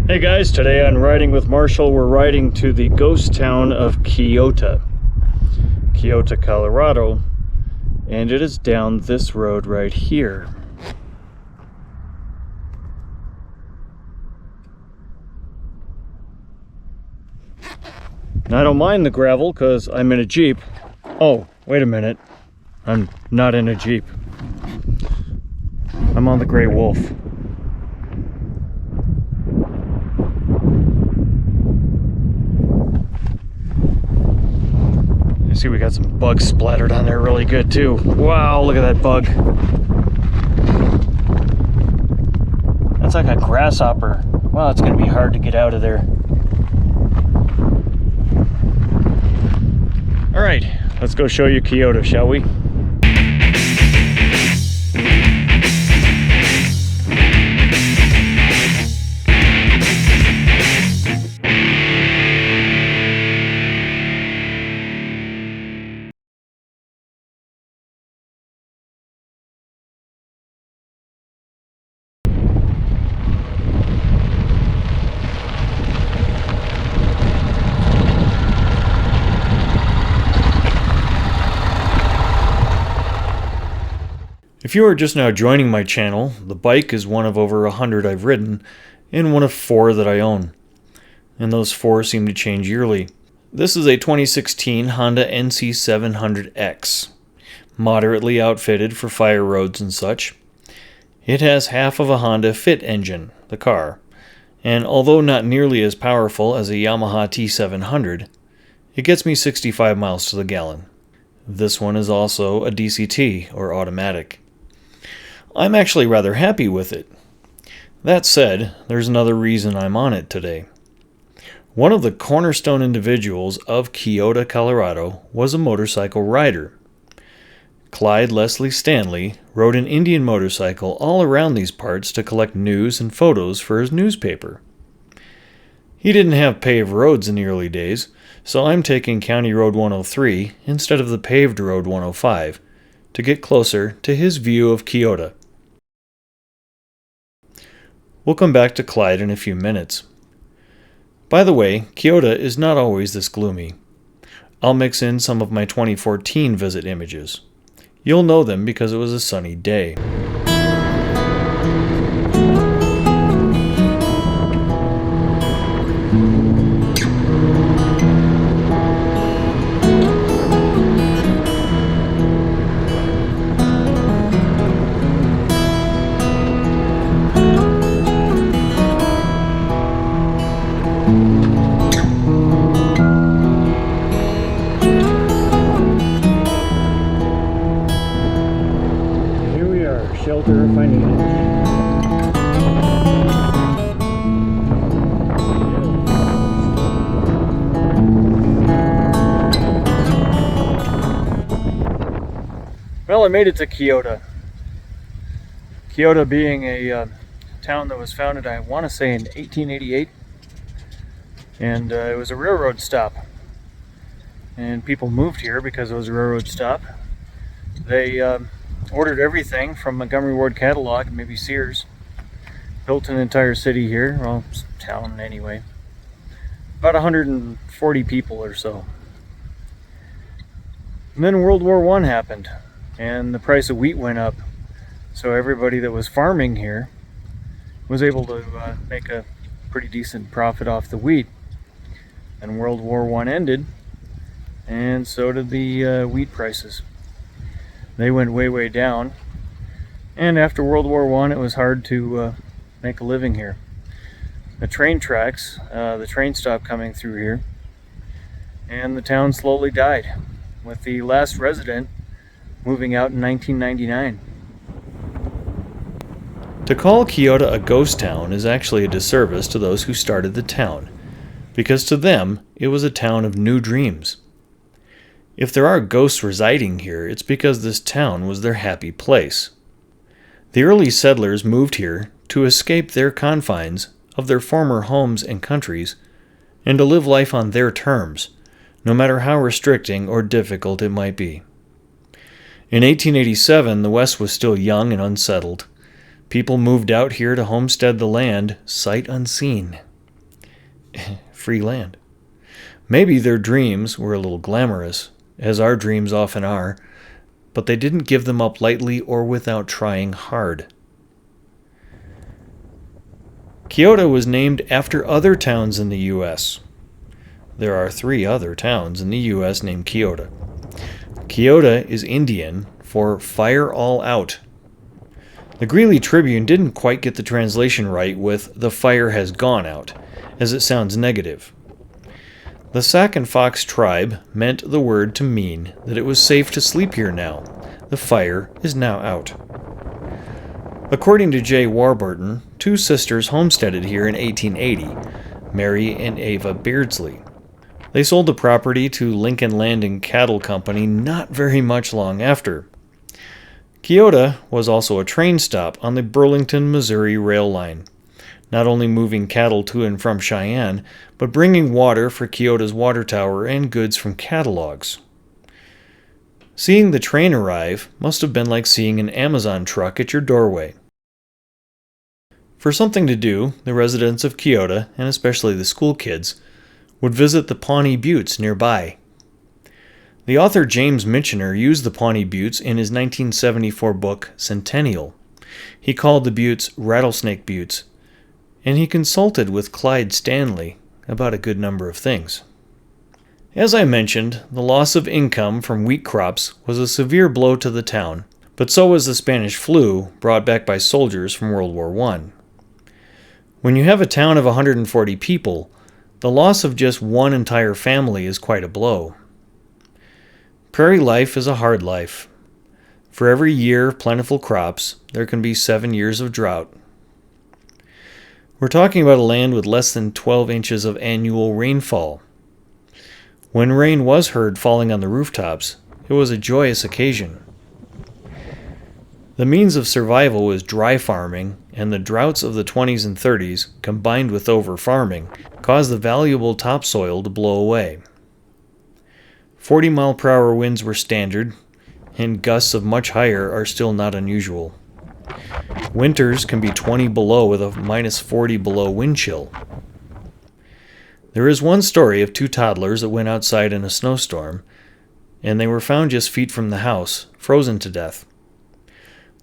Hey guys, today on Riding with Marshall, we're riding to the ghost town of Keota, Colorado, and it is down this road right here. And I don't mind the gravel because I'm in a Jeep. Oh, wait a minute. I'm not in a Jeep. I'm on the Gray Wolf. You see we got some bugs splattered on there really good too. Wow, look at that bug. That's like a grasshopper. Wow, it's gonna be hard to get out of there. All right, let's go show you Keota, shall we? If you are just now joining my channel, the bike is one of over 100 I've ridden, and one of 4 that I own. And those 4 seem to change yearly. This is a 2016 Honda NC700X, moderately outfitted for fire roads and such. It has half of a Honda Fit engine, the car, and although not nearly as powerful as a Yamaha T700, it gets me 65 miles to the gallon. This one is also a DCT, or automatic. I'm actually rather happy with it. That said, there's another reason I'm on it today. One of the cornerstone individuals of Keota, Colorado was a motorcycle rider. Clyde Stanley rode an Indian motorcycle all around these parts to collect news and photos for his newspaper. He didn't have paved roads in the early days, so I'm taking County Road 103 instead of the paved Road 105 to get closer to his view of Keota. We'll come back to Clyde in a few minutes. By the way, Keota is not always this gloomy. I'll mix in some of my 2014 visit images. You'll know them because it was a sunny day. Shelter if I need it. Well, I made it to Keota. Keota being a town that was founded, I want to say, in 1888. And it was a railroad stop. And people moved here because it was a railroad stop. They ordered everything from Montgomery Ward Catalog, maybe Sears. Built an entire city here, well, town anyway. About 140 people or so. And then World War I happened, and the price of wheat went up. So everybody that was farming here was able to make a pretty decent profit off the wheat. And World War I ended, and so did the wheat prices. They went way down, and after World War I, it was hard to make a living here. The train tracks, the train stopped coming through here, and the town slowly died, with the last resident moving out in 1999. To call Keota a ghost town is actually a disservice to those who started the town, because to them, it was a town of new dreams. If there are ghosts residing here, it's because this town was their happy place. The early settlers moved here to escape their confines of their former homes and countries, and to live life on their terms, no matter how restricting or difficult it might be. In 1887, the West was still young and unsettled. People moved out here to homestead the land sight unseen. free land. Maybe their dreams were a little glamorous, as our dreams often are, but they didn't give them up lightly or without trying hard. Keota was named after other towns in the U.S. There are 3 other towns in the U.S. named Keota. Keota is Indian for fire all out. The Greeley Tribune didn't quite get the translation right with "the fire has gone out," as it sounds negative. The Sac and Fox tribe meant the word to mean that it was safe to sleep here now. The fire is now out. According to J. Warburton, 2 sisters homesteaded here in 1880, Mary and Ava Beardsley. They sold the property to Lincoln Landing Cattle Company not very much long after. Keota was also a train stop on the Burlington, Missouri rail line, not only moving cattle to and from Cheyenne, but bringing water for Keota's water tower and goods from catalogs. Seeing the train arrive must have been like seeing an Amazon truck at your doorway. For something to do, the residents of Keota, and especially the school kids, would visit the Pawnee Buttes nearby. The author James Michener used the Pawnee Buttes in his 1974 book Centennial. He called the buttes Rattlesnake Buttes, and he consulted with Clyde Stanley about a good number of things. As I mentioned, the loss of income from wheat crops was a severe blow to the town, but so was the Spanish flu brought back by soldiers from World War I. When you have a town of 140 people, the loss of just one entire family is quite a blow. Prairie life is a hard life. For every year of plentiful crops, there can be 7 years of drought. We're talking about a land with less than 12 inches of annual rainfall. When rain was heard falling on the rooftops, it was a joyous occasion. The means of survival was dry farming, and the droughts of the 20s and 30s, combined with over-farming, caused the valuable topsoil to blow away. 40-mile-per-hour winds were standard, and gusts of much higher are still not unusual. Winters can be 20 below with a minus 40 below wind chill. There is one story of 2 toddlers that went outside in a snowstorm, and they were found just feet from the house, frozen to death.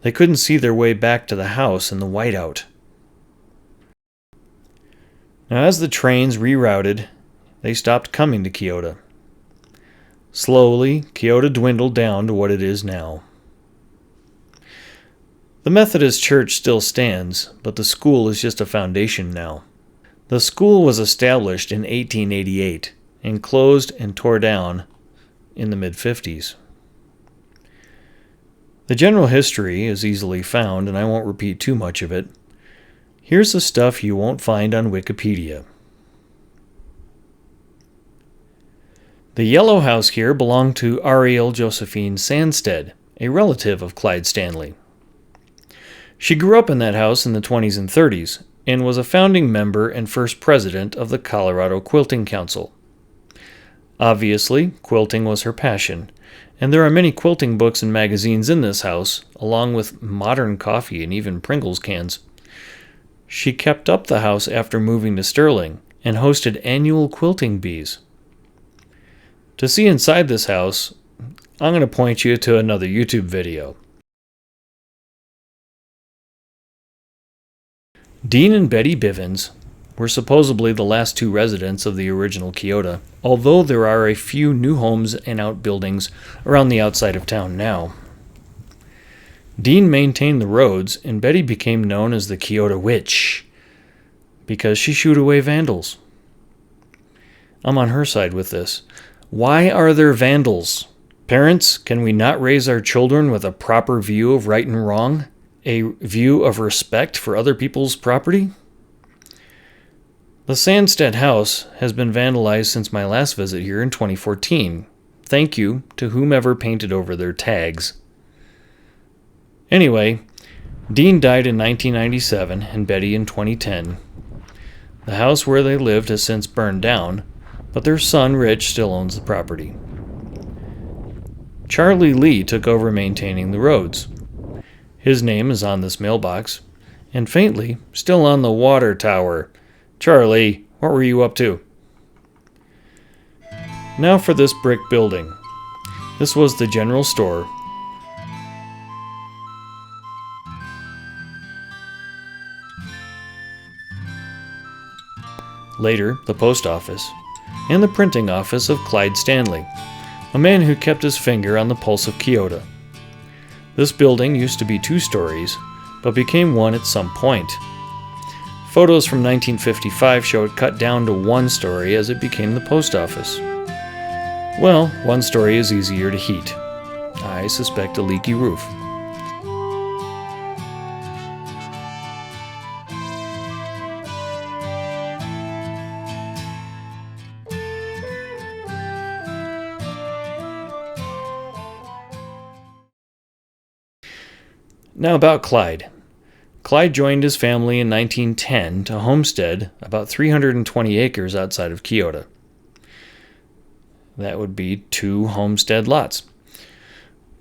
They couldn't see their way back to the house in the whiteout. Now, as the trains rerouted, they stopped coming to Keota. Slowly, Keota dwindled down to what it is now. The Methodist Church still stands, but the school is just a foundation now. The school was established in 1888 and closed and tore down in the mid-50s. The general history is easily found, and I won't repeat too much of it. Here's the stuff you won't find on Wikipedia. The yellow house here belonged to Ariel Josephine Sandstead, a relative of Clyde Stanley. She grew up in that house in the 20s and 30s, and was a founding member and first president of the Colorado Quilting Council. Obviously, quilting was her passion, and there are many quilting books and magazines in this house, along with modern coffee and even Pringles cans. She kept up the house after moving to Sterling, and hosted annual quilting bees. To see inside this house, I'm going to point you to another YouTube video. Dean and Betty Bivens were supposedly the last 2 residents of the original Keota, although there are a few new homes and outbuildings around the outside of town now. Dean maintained the roads, and Betty became known as the Keota Witch because she shooed away vandals. I'm on her side with this. Why are there vandals? Parents, can we not raise our children with a proper view of right and wrong? A view of respect for other people's property? The Sandstead house has been vandalized since my last visit here in 2014. Thank you to whomever painted over their tags. Anyway, Dean died in 1997 and Betty in 2010. The house where they lived has since burned down, but their son Rich still owns the property. Charlie Lee took over maintaining the roads. His name is on this mailbox, and faintly, still on the water tower. Charlie, what were you up to? Now for this brick building. This was the general store. Later, the post office, and the printing office of Clyde Stanley, a man who kept his finger on the pulse of Keota. This building used to be 2 stories, but became 1 at some point. Photos from 1955 show it cut down to 1 story as it became the post office. Well, 1 story is easier to heat. I suspect a leaky roof. Now about Clyde. Clyde joined his family in 1910 to homestead about 320 acres outside of Keota. That would be 2 homestead lots.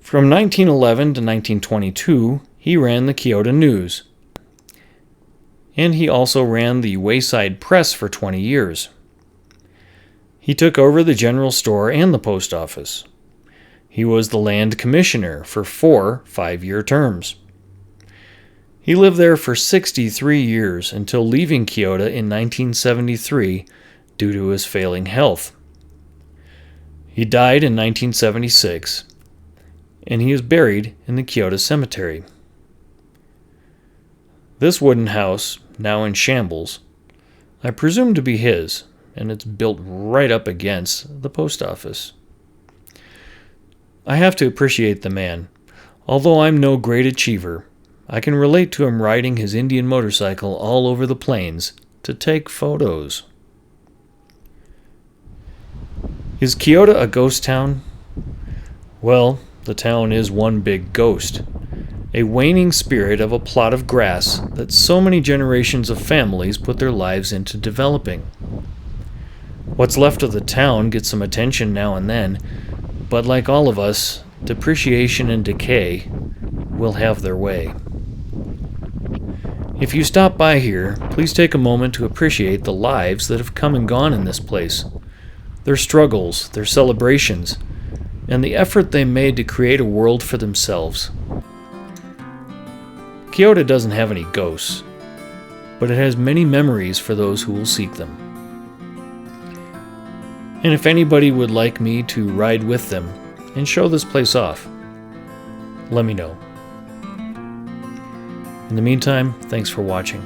From 1911 to 1922, he ran the Keota News. And he also ran the Wayside Press for 20 years. He took over the general store and the post office. He was the land commissioner for 4 5-year terms. He lived there for 63 years until leaving Keota in 1973 due to his failing health. He died in 1976, and he is buried in the Keota Cemetery. This wooden house, now in shambles, I presume to be his, and it's built right up against the post office. I have to appreciate the man. Although I'm no great achiever, I can relate to him riding his Indian motorcycle all over the plains to take photos. Is Keota a ghost town? Well, the town is one big ghost, a waning spirit of a plot of grass that so many generations of families put their lives into developing. What's left of the town gets some attention now and then, but like all of us, depreciation and decay will have their way. If you stop by here, please take a moment to appreciate the lives that have come and gone in this place, their struggles, their celebrations, and the effort they made to create a world for themselves. Keota doesn't have any ghosts, but it has many memories for those who will seek them. And if anybody would like me to ride with them and show this place off, let me know. In the meantime, thanks for watching.